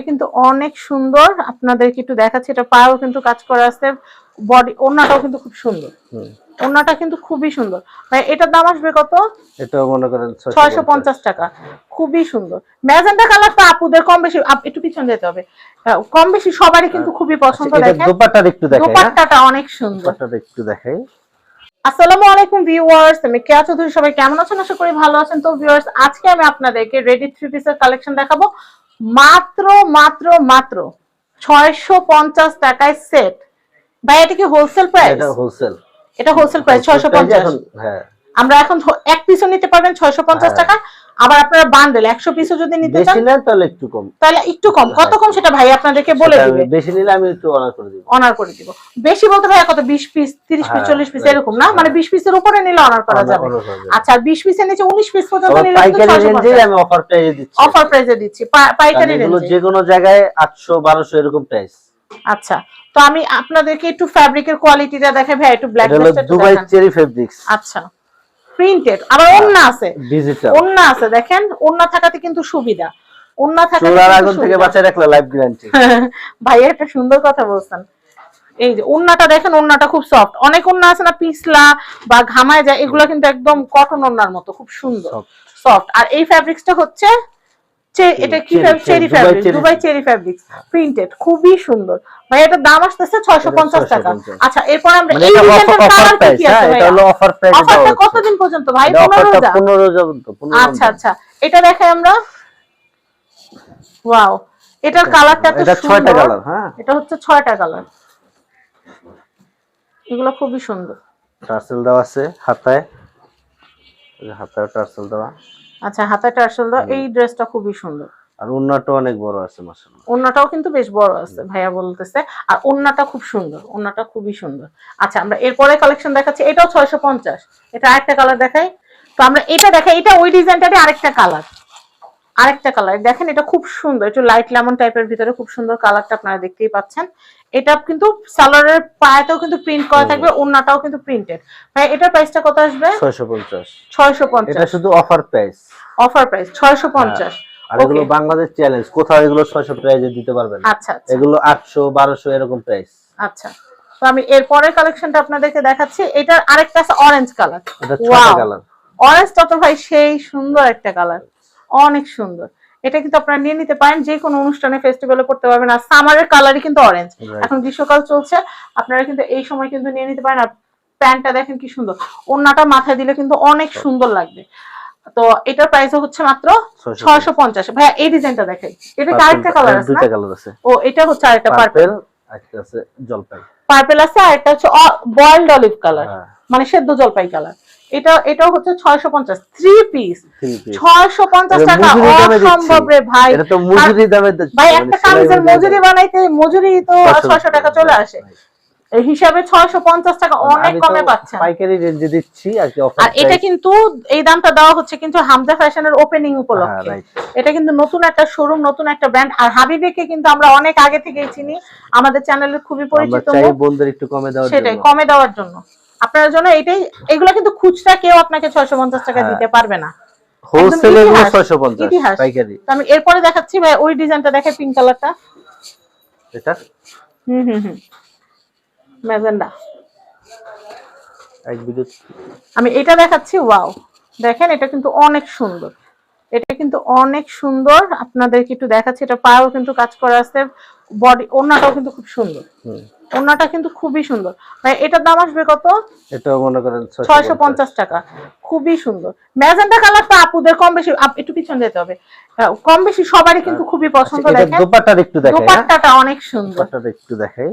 কিন্তু অনেক সুন্দর, আপনাদেরকে একটু দেখাচ্ছি। এটা পায়েও কিন্তু কাজ করা আছে, বডি ওড়নাটাও কিন্তু খুব সুন্দর, ওড়নাটা কিন্তু খুবই সুন্দর। ভাই এটার দাম আসবে কত? এটাও মনে করেন 650 টাকা। খুবই সুন্দর ম্যাজেন্টা কালারটা আপুদের কম বেশি, একটু পিছনে যেতে হবে, কম বেশি সবারই কিন্তু খুবই পছন্দ। দেখেন দোপাট্টাটা একটু দেখাই, দোপাট্টাটা অনেক সুন্দর। দোপাট্টাটা একটু দেখাই। আসসালামু আলাইকুম ভিউয়ার্স, আমি কেয়া চৌধুরী, সবাই কেমন আছেন? আশা করি ভালো আছেন। তো ভিউয়ার্স, আজকে আমি আপনাদেরকে রেডি থ্রি পিসের কালেকশন দেখাবো মাত্র মাত্র মাত্র 650 টাকায় সেট। ভাই এটা কি হোলসেল প্রাইস? এটা হোলসেল, এটা হোলসেল প্রাইস 650। হ্যাঁ আমরা এখন এক পিসও নিতে পারবেন 650 টাকা। আবার আপনারা বান্ডেল 100 পিসও যদি নিতে চান বেশি নেন তাহলে একটু কম, তাহলে একটু কম। কত কম সেটা ভাই আপনাদেরকে বলে দিবে। বেশি নিলে আমি একটু অনার করে দিব। অনার করে দিব। বেশি বলতে ভাই কত? 20 পিস, 30 পিস, 40 পিস এরকম না? মানে 20 পিসের উপরে নিলে অনার করা যাবে। আচ্ছা, 20 পিসের নিচে 19 পিস পর্যন্ত নিলে পাইকারি রেঞ্জে আমি অফার প্রাইসে দিচ্ছি। অফার প্রাইসে দিচ্ছি পাইকারি রেঞ্জে। এগুলো যে কোনো জায়গায় 800 1200 এরকম প্রাইস। আচ্ছা, তো আমি আপনাদেরকে একটু ফ্যাব্রিকের কোয়ালিটিটা দেখাই ভাই, একটু ব্ল্যাক এটা দুবাই চেরি ফেব্রিক্স। আচ্ছা, প্রিন্টেড, আবার ওন্না আছে, ডিজিটাল ওন্না আছে। দেখেন ওন্না থাকাতে কিন্তু সুবিধা, ওন্না থাকাতে চোরার আগুন থেকে বাঁচায় রাখলে লাইফ গ্যারান্টি। ভাই একটা সুন্দর কথা বলছেন। এই যে ওন্নাটা দেখেন, ওন্নাটা খুব সফট। অনেক ওন্না আছে না পিছলা বা ঘামায় যায়, এগুলো কিন্তু একদম কটন ওন্নার মতো খুব সুন্দর সফট। আর এই ফ্যাব্রিক্সটা হচ্ছে এটা কি cherry fabric, Dubai cherry fabrics printed, খুবই সুন্দর। ভাই এটার দাম আসছে 650 টাকা। আচ্ছা, এরপর আমরা এই ডিজাইনটার কালার কি আছে ভাই? এটা হলো অফার প্রাইস। অফারটা কতদিন পর্যন্ত ভাই? 15 পর্যন্ত। আচ্ছা আচ্ছা, এটা দেখাই আমরা। ওয়াও, এটার কালারটা তো সুন্দর। 6টা কালার। হ্যাঁ, এটা হচ্ছে 6টা কালার, এগুলো খুবই সুন্দর। টার্সেল দেওয়া আছে হাতায়, হাতায় টার্সেল দেওয়া। আচ্ছা, হাতায় টার্সেল দেওয়া। এই ড্রেসটা খুবই সুন্দর, আর ওন্নাটা অনেক বড় আছে মাশাআল্লাহ। ওন্নাটাও কিন্তু বেশ বড় আছে ভাইয়া বলতেছে। আর ওন্নাটা খুব সুন্দর, ওন্নাটা খুবই সুন্দর। আচ্ছা, আমরা এরপরে কালেকশন দেখাচ্ছি। এটাও 650। এটা আরেকটা কালার দেখাই। তো আমরা এটা দেখাই, এটা ওই ডিজাইনটারই আরেকটা কালার, আরেকটা কালার দেখেন। এটা খুব সুন্দর, একটু লাইট লেমন টাইপের ভিতরে খুব সুন্দর কালারটা, আপনারা দেখতেই পাচ্ছেন। এটা কিন্তু সালোয়ারের পায়াতেও কিন্তু প্রিন্ট করা থাকবে, ওন্নাটাও কিন্তু প্রিন্টেড। ভাই এটার প্রাইসটা কত আসবে? 650। 650। এটা শুধু অফার প্রাইস, অফার প্রাইস 650। আর এগুলো বাংলাদেশ চ্যালেঞ্জ, কোথাও এগুলো 600 প্রাইসে দিতে পারবেন না। আচ্ছা আচ্ছা, এগুলো 800 1200 এরকম প্রাইস। আচ্ছা, তো আমি এরপরের কালেকশনটা আপনাদেরকে দেখাচ্ছি। এটার আরেকটা আছে অরেঞ্জ কালার। এটা 6টা কালার। অরেঞ্জটা তো ভাই সেই সুন্দর একটা কালার, অনেক সুন্দর। এটা কিন্তু আপনারা নিয়ে নিতে পারেন, যে কোনো অনুষ্ঠানে ফেস্টিভ্যালে পড়তে পারবেন। আর সামারের কালারই কিন্তু অরেঞ্জ, এখন গ্রীষ্মকাল চলছে, আপনারা কিন্তু এই সময় কিন্তু নিয়ে নিতে পারেন। আর প্যান্টটা দেখেন কি সুন্দর, ওন্নাটা মাথায় দিলে কিন্তু অনেক সুন্দর লাগবে। তো এটার প্রাইস হচ্ছে মাত্র 650। ভাই এই ডিজাইনটা দেখাই, এটা আরেকটা কালার আছে, দুইটা কালার আছে। ও এটা হচ্ছে আরেকটা পার্পল, একটা আছে জলপাই, পার্পল আছে, আর একটা হচ্ছে বয়েলড অলিভ কালার, মানে সেদ্ধ জলপাই কালার। এটাও হচ্ছে 650, 3 পিস 650 টাকা। অসম্ভব রে ভাই, এটা তো মজুরি দামে। ভাই একটা কামিজের মজুরি বানাইতে মজুরি তো 600 টাকা চলে আসে, এই হিসাবে 650 টাকা অনেক কমে পাচ্ছেন। পাইকারি রেঞ্জে দিচ্ছি আর কি অফার। আর এটা কিন্তু এই দামটা দেওয়া হচ্ছে কিন্তু হামজা ফ্যাশনের ওপেনিং উপলক্ষে। এটা কিন্তু নতুন একটা শোরুম, নতুন একটা ব্র্যান্ড। আর হাবিবেকে কিন্তু আমরা অনেক আগে থেকেই চিনি, আমাদের চ্যানেলে খুবই পরিচিত মুখ। চাই বন্ধুদের একটু কমে দেওয়ার জন্য, সেটাই কমে দেওয়ার জন্য আপনার জন্য এটাই। এগুলো কিন্তু খুচরা কেউ আপনাকে 650 টাকা দিতে পারবে না, হোলসেলে 650 পাইকারি। তো আমি এরপরে দেখাচ্ছি ভাই, ওই ডিজাইনটা দেখে, পিঙ্ক কালারটা। এটা ম্যাজেন্ডা। এক ভিডিও আমি এটা দেখাচ্ছি। ওয়াও, দেখেন এটা কিন্তু অনেক সুন্দর, এটা কিন্তু অনেক সুন্দর। আপনাদেরকে একটু দেখাচ্ছি। এটা পায়েও কিন্তু কাজ করা আছে, বডি ওন্নাটাও কিন্তু খুব সুন্দর, ওন্নাটা কিন্তু খুবই সুন্দর। ভাই এটার দাম আসবে কত? এটাও মনে করেন 650 টাকা। খুবই সুন্দর ম্যাজেন্টা কালারটা আপুদের কম বেশি, একটু পিছনে যেতে হবে, কম বেশি সবারই কিন্তু খুবই পছন্দ। দেখেন দোপাট্টাটা একটু দেখাই, দোপাট্টাটা অনেক সুন্দর, দোপাট্টাটা একটু দেখাই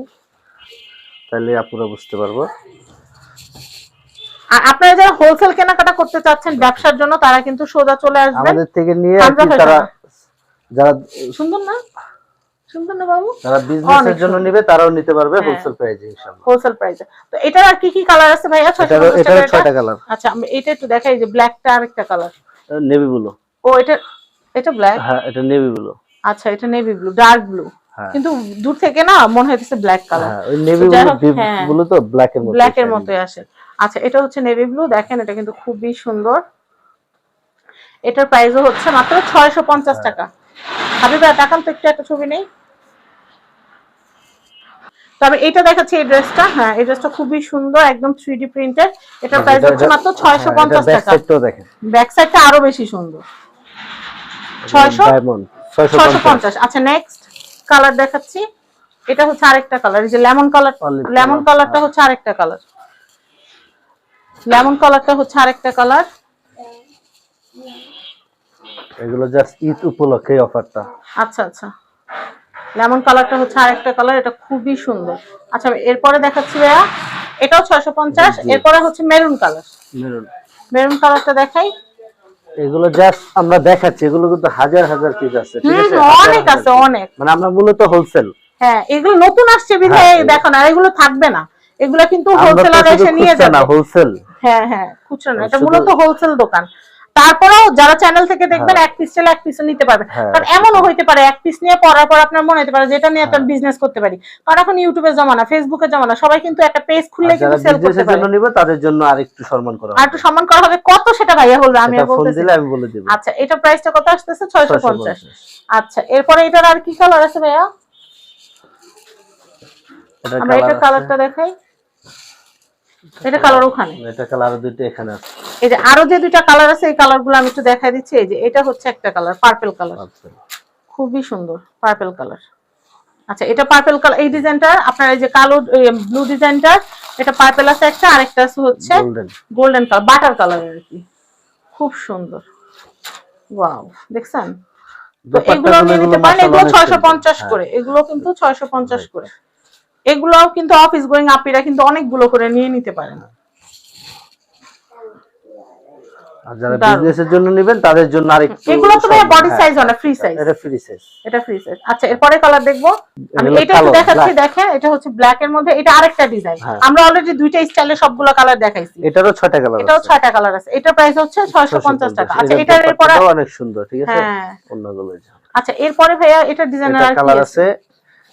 তাহলে আপুরা বুঝতে পারবো। আর আপনারা যারা হোলসেল কেনাকাটা করতে চাচ্ছেন ব্যবসার জন্য, তারা কিন্তু সোজা চলে আসবেন আমাদের থেকে নিয়ে। তারা যারা সুন্দর না, সুন্দর না বাবু, যারা বিজনেসের জন্য নেবে তারাও নিতে পারবে হোলসেল প্রাইসে ইনশাআল্লাহ, হোলসেল প্রাইসে। তো এটা আর কি কি কালার আছে ভাইয়া? এটা 6টা কালার। আচ্ছা, আমি এটা একটু দেখাই, যে ব্ল্যাকটা আরেকটা কালার, নেভি ব্লু। ও এটা ব্ল্যাক। হ্যাঁ, এটা নেভি ব্লু। আচ্ছা, এটা নেভি ব্লু, ডার্ক ব্লু, কিন্তু দূর থেকে না মনে হইতেছে ব্ল্যাক কালার। হ্যাঁ, ওই নেভি ব্লু তো ব্ল্যাকের মতোই আসে। আচ্ছা, এটা হচ্ছে নেভি ব্লু, দেখেন এটা কিন্তু খুবই সুন্দর। এটার প্রাইসও হচ্ছে মাত্র 650 টাকা। হাবিব ভাই তাকান তো একটু, একটা ছবি নেই। তবে এটা দেখাচ্ছি এই ড্রেসটা, হ্যাঁ এই ড্রেসটা খুবই সুন্দর, একদম 3D প্রিন্টের। এটার প্রাইস হচ্ছে মাত্র 650 টাকা। ব্যাক সাইডটা আরো বেশি সুন্দর, 650। আচ্ছা নেক্সট কালার দেখাচ্ছি, এটা হচ্ছে আরেকটা কালার, এই যে লেমন কালার, লেমন কালারটা হচ্ছে আরেকটা কালার, লেমন কালারটা হচ্ছে আরেকটা কালার। এগুলো জাস্ট ঈদ উপলক্ষে অফারটা। আচ্ছা আচ্ছা, লেমন কালারটা হচ্ছে আরেকটা কালার, এটা খুবই সুন্দর। আচ্ছা এরপরে দেখাচ্ছি ভাইয়া, এটাও 650। এরপরে হচ্ছে মেরুন কালার, মেরুন কালারটা দেখাই। এগুলো জাস্ট আমরা দেখাচ্ছি, এগুলো কিন্তু হাজার হাজার পিস আছে, ঠিক আছে? অনেক আছে, অনেক। মানে আমরা মূলত হোলসেল, হ্যাঁ এগুলো নতুন আসছে বিধায় দেখো না, এগুলো থাকবে না, এগুলো কিন্তু হোলসেলার এসে নিয়ে যাবে। হোলসেল, হ্যাঁ হ্যাঁ, খুচরা না, এটা মূলত হোলসেল দোকান। তারপরেও যারা চ্যানেল থেকে দেখবেন এক পিস চাইলে এক পিস নিতে পারবে, কারণ এমনও হইতে পারে এক পিস নিয়ে পড়ার পর আপনার মনে হতে পারে যেটা নিয়ে তো বিজনেস করতে পারি, কারণ এখন ইউটিউবে জমানা, ফেসবুকে জমানা, সবাই কিন্তু একটা পেজ খুললে কিন্তু সেল করতে পারে। যারা নিবে তাদের জন্য আরেকটু সম্মান করা হবে, আরেকটু সম্মান করা হবে। কত সেটা ভাইয়া বলবে, আমি বলতেছি, আমি বলে দেব। আচ্ছা এটা প্রাইসটা কত আসতেছে? 650। আচ্ছা এরপরে এটার আর কি কালার আছে ভাইয়া? আমরা এটা কালারটা দেখাই, এটা কালার ওখানে, এটা কালার দুটো এখানে আছে। এই যে আরো যে দুইটা কালার আছে এই কালারগুলো আমি একটু দেখাই দিচ্ছি। এই যে এটা হচ্ছে একটা কালার, পার্পল কালার, খুবই সুন্দর পার্পল কালার। আচ্ছা এটা পার্পল কালার, এই ডিজাইনটা আপনার এই যে কালো ব্লু ডিজাইনটা, এটা পার্পল আছে একটা, আরেকটা আছে হচ্ছে গোল্ডেন কালার, বাটার কালার আর কি, খুব সুন্দর। ওয়াও, দেখছেন? তো এগুলো নিয়ে নিতে পারেন, এগুলো 650 করে, এগুলো কিন্তু 650 করে। এগুলোও কিন্তু অফিস গোয়িং আপিরা কিন্তু অনেকগুলো করে নিয়ে নিতে পারেন। আর যারা বিজনেসের জন্য নেবেন তাদের জন্য আরেকটু, এগুলো তো বডি সাইজ না, ফ্রি সাইজ, এটা ফ্রি সাইজ, এটা ফ্রি সাইজ। আচ্ছা এরপরে কালার দেখবো, আমি এটা একটু দেখাচ্ছি, দেখেন এটা হচ্ছে ব্ল্যাক এর মধ্যে, এটা আরেকটা ডিজাইন। আমরা অলরেডি দুইটা স্টাইলে সবগুলো কালার দেখাইছি, এটারও 6টা কালার, এটাও 6টা কালার আছে। এটা প্রাইস হচ্ছে 650 টাকা। আচ্ছা এটার এরপরে অনেক সুন্দর, ঠিক আছে? অন্যগুলো। আচ্ছা এরপরে ভাইয়া এটা ডিজাইনের আর কালার আছে,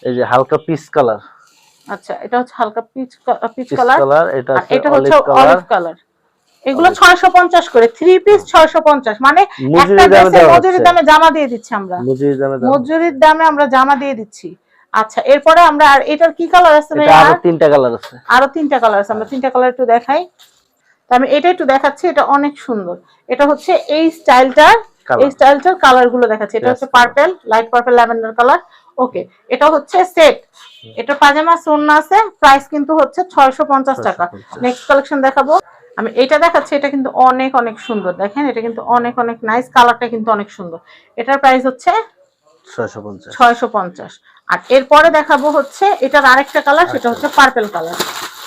এই যে হালকা পিচ কালার। আচ্ছা এটা হচ্ছে হালকা পিচ কালার, এটা হচ্ছে অলিভ কালার। এগুলো 650 করে, 3 পিস 650, মানে একটা ড্রেসের মজুরির দামে জামা দিয়ে দিচ্ছি আমরা, মজুরির দামে আমরা জামা দিয়ে দিচ্ছি। আচ্ছা এরপরে আমরা আর এটার কি কালার আছে ভাই? আরো 3টা কালার আছে, আরো 3টা কালার আছে, আমরা 3টা কালার একটু দেখাই। তো আমি এটা একটু দেখাচ্ছি, এটা অনেক সুন্দর। এটা হচ্ছে এই স্টাইলটার কালারগুলো দেখাচ্ছি। এটা হচ্ছে purple, light purple lavender colour. Okay, এটা হচ্ছে সেট, এটা পাজামা ওড়না আছে, প্রাইস কিন্তু হচ্ছে 650 টাকা। নেক্সট কালেকশন দেখাবো, আমি এটা দেখাচ্ছি, এটা কিন্তু অনেক অনেক সুন্দর, দেখেন এটা কিন্তু অনেক অনেক নাইস, কালারটা কিন্তু অনেক সুন্দর। এটার প্রাইস হচ্ছে 650। আর এরপরে দেখাবো হচ্ছে এটার আরেকটা কালার, সেটা হচ্ছে পার্পল কালার।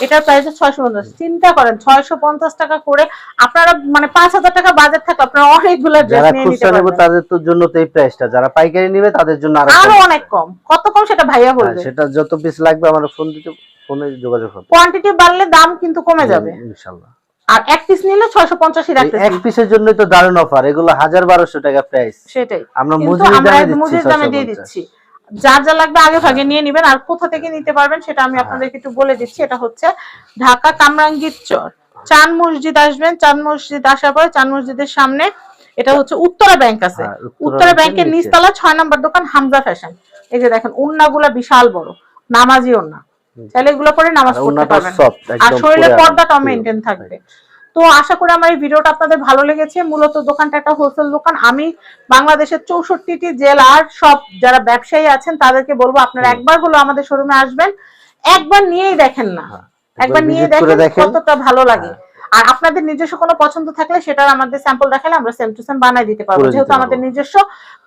এটার প্রাইস 650। চিন্তা করেন 650 টাকা করে আপনারা, মানে 5000 টাকা বাজেট থাকলে আপনারা অনেকগুলো ড্রেস নিয়ে নিতে পারবেন। তাদের তো জন্য তো এই প্রাইসটা, যারা পাইকারি নেবে তাদের জন্য আরো অনেক কম। কত কম সেটা ভাইয়া বলবে, সেটা যত পিস লাগবে আমার ফোন দিতে, ফোনে যোগাযোগ হবে। কোয়ান্টিটি বাড়লে দাম কিন্তু কমে যাবে ইনশাআল্লাহ। আর এক পিস নিলে 650 ই রাখতেছি। এক পিসের জন্য তো দারুণ অফার, এগুলো 1200 টাকা প্রাইস। সেটাই আমরা মজুরি দামে দিয়ে দিচ্ছি। যার যা লাগবে আগে ভাগে নিয়ে নেবেন। আর কোথা থেকে নিতে পারবেন সেটা আমি আপনাদেরকে একটু বলে দিচ্ছি। এটা হচ্ছে ঢাকা কামরাঙ্গীর চর, চাঁদ মসজিদ আসবেন, চাঁদ মসজিদ আসার পরে চাঁদ মসজিদের সামনে এটা হচ্ছে উত্তরা ব্যাংক আছে, উত্তরা ব্যাংকের নিচতলা 6 নম্বর দোকান হামজা ফ্যাশন। এই যে দেখেন ওন্নাগুলা বিশাল বড়, নামাজি ওন্না, চাইলে এগুলো পরে নামাজ পড়তে পারবেন, আর শরীরের পর্দাটাও মেইনটেইন থাকবে। তো আশা করি আমার এই ভিডিওটা আপনাদের ভালো লেগেছে। মূলত দোকানটা একটা হোলসেল দোকান। আমি বাংলাদেশের 64টি জেলার সব যারা ব্যবসায়ী আছেন তাদেরকে বলবো আপনারা একবার হলো আমাদের শোরুমে আসবেন, একবার নিয়েই দেখেন না, একবার নিয়ে দেখেন কতটা ভালো লাগে। আর আপনাদের নিজস্ব কোনো পছন্দ থাকলে সেটা আমাদের স্যাম্পল দেখালে আমরা সেম টু সেম বানাই দিতে পারবো, যেহেতু আমাদের নিজস্ব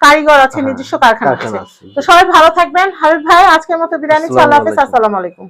কারিগর আছে, নিজস্ব কারখানা আছে। তো সবাই ভালো থাকবেন। হাবিব ভাই আজকের মতো বিদায় নিচ্ছি, আল্লাহ হাফেজ, আসসালামু আলাইকুম।